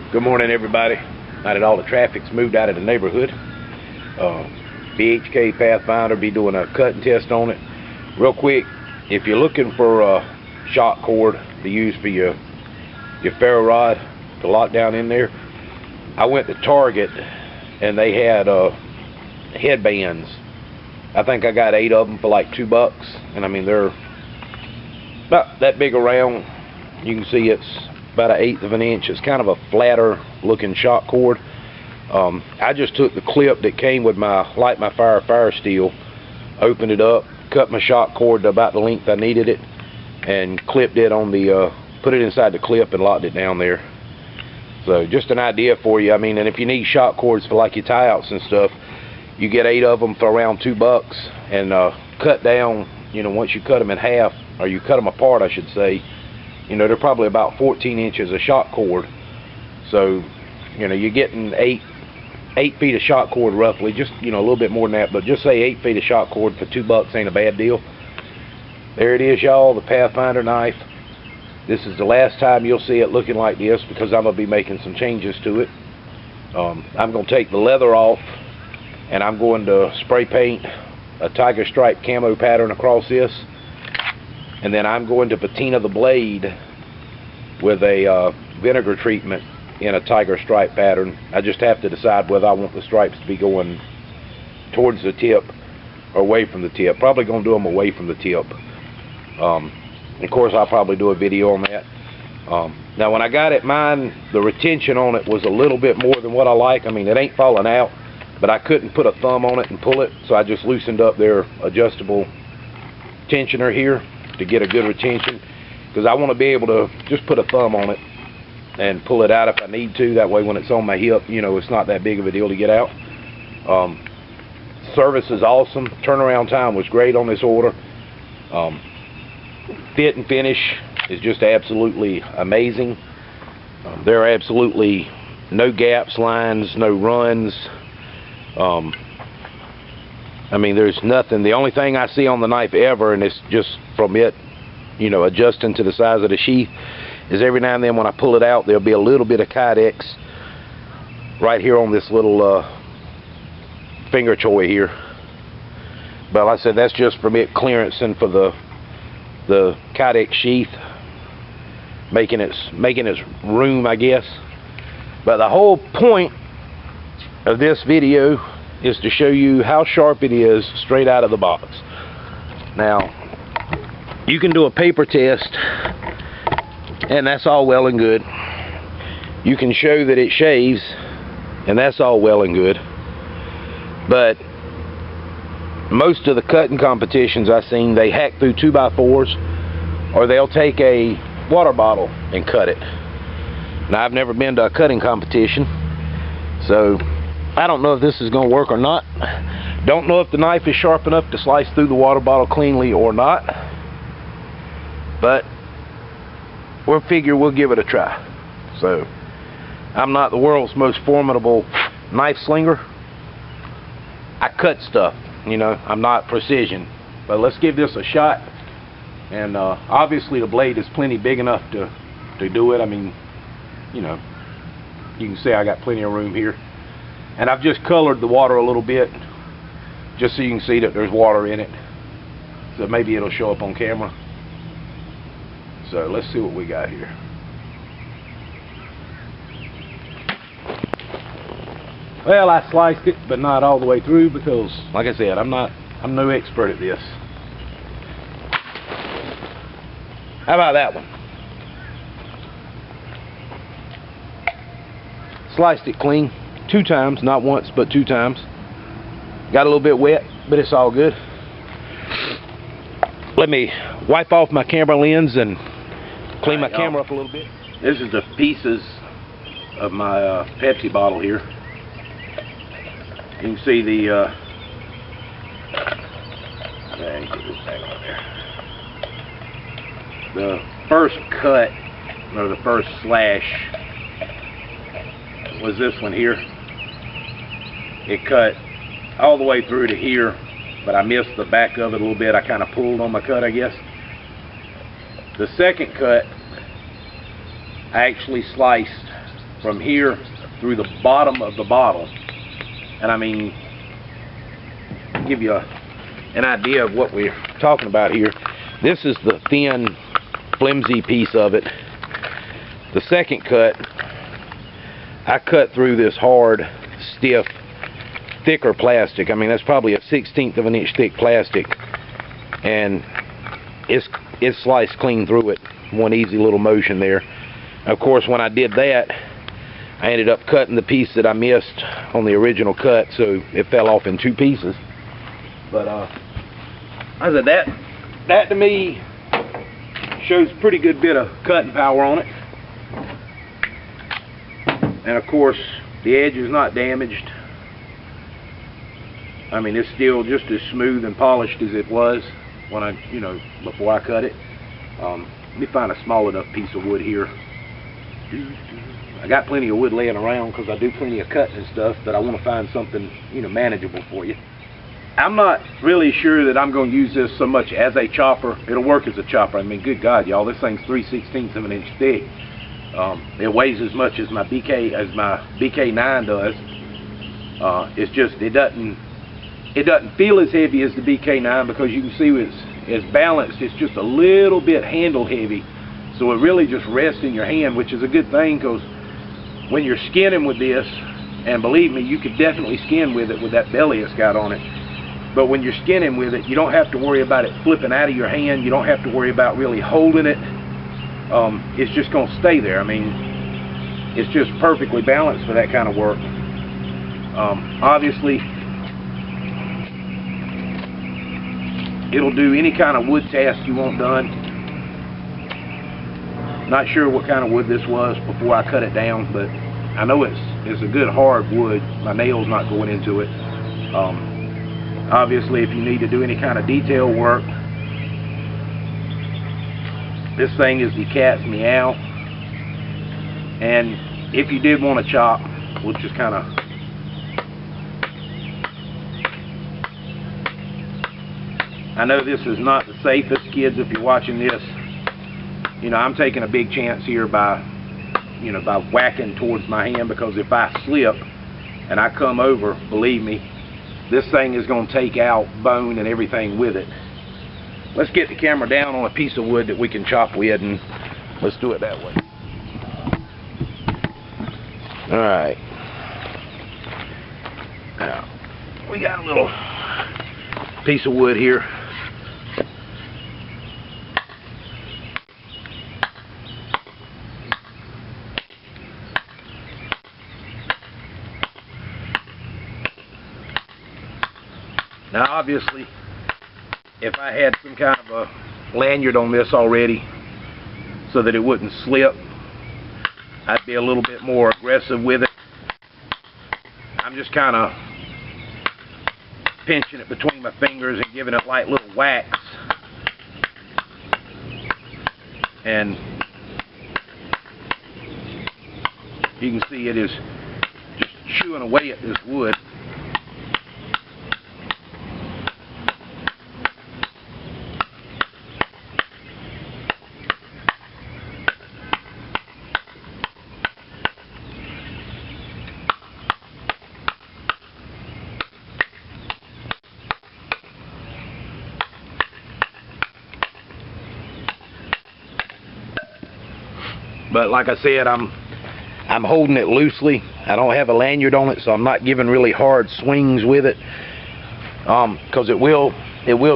Good morning, everybody. Now that all the traffic's moved out of the neighborhood, BHK Pathfinder be doing a cutting test on it. Real quick, if you're looking for a shock cord to use for your ferro rod to lock down in there, I went to Target and they had headbands. I think I got 8 of them for like $2, and I mean they're about that big around. You can see it's about 1/8 of an inch. It's kind of a flatter looking shock cord. I just took the clip that came with my Light My Fire steel, opened it up, cut my shock cord to about the length I needed it, and clipped it on the put it inside the clip and locked it down there. So just an idea for you. I mean, and if you need shock cords for like your tie outs and stuff, you get 8 of them for around $2, and cut down, you know, once you cut them in half, or you cut them apart I should say, you know, they're probably about 14 inches of shock cord. So, you know, you're getting 8 feet of shock cord roughly, just, you know, a little bit more than that, but just say 8 feet of shock cord for $2 ain't a bad deal. There it is, y'all, the Pathfinder knife. This is the last time you'll see it looking like this, because I'm going to be making some changes to it. I'm going to take the leather off, and I'm going to spray paint a tiger stripe camo pattern across this, and then I'm going to patina the blade with a vinegar treatment in a tiger stripe pattern. I just have to decide whether I want the stripes to be going towards the tip or away from the tip. Probably going to do them away from the tip. Of course, I'll probably do a video on that. Now, when I got it, the retention on it was a little bit more than what I like. I mean, it ain't falling out, but I couldn't put a thumb on it and pull it, so I just loosened up their adjustable tensioner here to get a good retention, because I want to be able to just put a thumb on it and pull it out if I need to. That way when it's on my hip, you know, it's not that big of a deal to get out. Service is awesome. Turnaround time was great on this order. Fit and finish is just absolutely amazing. There are absolutely no gaps, lines, no runs. I mean, there's nothing. The only thing I see on the knife ever, and it's just from it, you know, adjusting to the size of the sheath, is every now and then when I pull it out, there'll be a little bit of Kydex right here on this little finger toy here. But like I said, that's just from it clearancing for the Kydex sheath, making its room, I guess. But the whole point of this video is to show you how sharp it is straight out of the box. Now, you can do a paper test, and that's all well and good. You can show that it shaves, and that's all well and good. But most of the cutting competitions I've seen, they hack through 2x4s, or they'll take a water bottle and cut it. Now, I've never been to a cutting competition, so I don't know if this is going to work or not. Don't know if the knife is sharp enough to slice through the water bottle cleanly or not. But we'll figure we'll give it a try. So, I'm not the world's most formidable knife slinger. I cut stuff, you know. I'm not precision. But let's give this a shot. And obviously the blade is plenty big enough to do it. I mean, you know, you can see I got plenty of room here. And I've just colored the water a little bit, just so you can see that there's water in it. So maybe it'll show up on camera. So let's see what we got here. Well, I sliced it, but not all the way through, because, like I said, I'm no expert at this. How about that one? Sliced it clean. 2 times, not once, but 2 times. Got a little bit wet, but it's all good. Let me wipe off my camera lens and clean my camera up a little bit. This is the pieces of my Pepsi bottle here. You can see the the first cut, or the first slash, was this one here. It cut all the way through to here, but I missed the back of it a little bit. I kind of pulled on my cut, I guess. The second cut, I actually sliced from here through the bottom of the bottle. And I mean, give you an idea of what we're talking about here. This is the thin, flimsy piece of it. The second cut, I cut through this hard, stiff, thicker plastic. I mean, that's probably a 1/16 of an inch thick plastic, and it's sliced clean through it. One easy little motion there. Of course, when I did that, I ended up cutting the piece that I missed on the original cut, so it fell off in 2 pieces. But I said that to me shows a pretty good bit of cutting power on it. And of course, the edge is not damaged. I mean, it's still just as smooth and polished as it was when before I cut it. Let me find a small enough piece of wood here. I got plenty of wood laying around because I do plenty of cutting and stuff, but I want to find something, manageable for you. I'm not really sure that I'm going to use this so much as a chopper. It'll work as a chopper. I mean, good God, y'all, this thing's 3/16 of an inch thick. It weighs as much as my BK9 does. It's just it doesn't feel as heavy as the BK9 because you can see it's balanced. It's just a little bit handle heavy, so it really just rests in your hand, which is a good thing, because when you're skinning with this, and believe me, you could definitely skin with it with that belly it's got on it. But when you're skinning with it, you don't have to worry about it flipping out of your hand. You don't have to worry about really holding it. It's just going to stay there. I mean, it's just perfectly balanced for that kind of work. Obviously, it'll do any kind of wood task you want done. Not sure what kind of wood this was before I cut it down, but I know it's a good hard wood. My nail's not going into it. Obviously, if you need to do any kind of detail work, this thing is the cat's meow. And if you did want to chop, we'll just kind of I know this is not the safest, kids, if you're watching this. I'm taking a big chance here by whacking towards my hand, because if I slip and I come over, believe me, this thing is going to take out bone and everything with it. Let's get the camera down on a piece of wood that we can chop with, and let's do it that way. Alright. Now, we got a little piece of wood here. Now obviously, if I had some kind of a lanyard on this already so that it wouldn't slip, I'd be a little bit more aggressive with it. I'm just kind of pinching it between my fingers and giving it light little whacks. And you can see it is just chewing away at this wood. But like I said, I'm holding it loosely. I don't have a lanyard on it, so I'm not giving really hard swings with it, because it will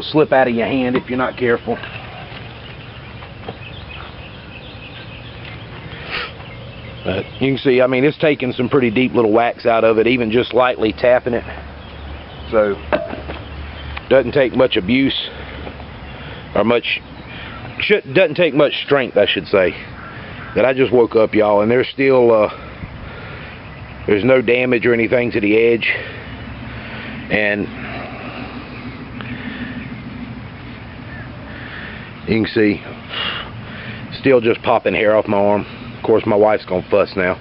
slip out of your hand if you're not careful. But you can see, I mean, it's taking some pretty deep little whacks out of it, even just lightly tapping it. So doesn't take much abuse, or doesn't take much strength, I should say. But I just woke up, y'all, and there's still there's no damage or anything to the edge, and you can see still just popping hair off my arm. Of course, my wife's gonna fuss now.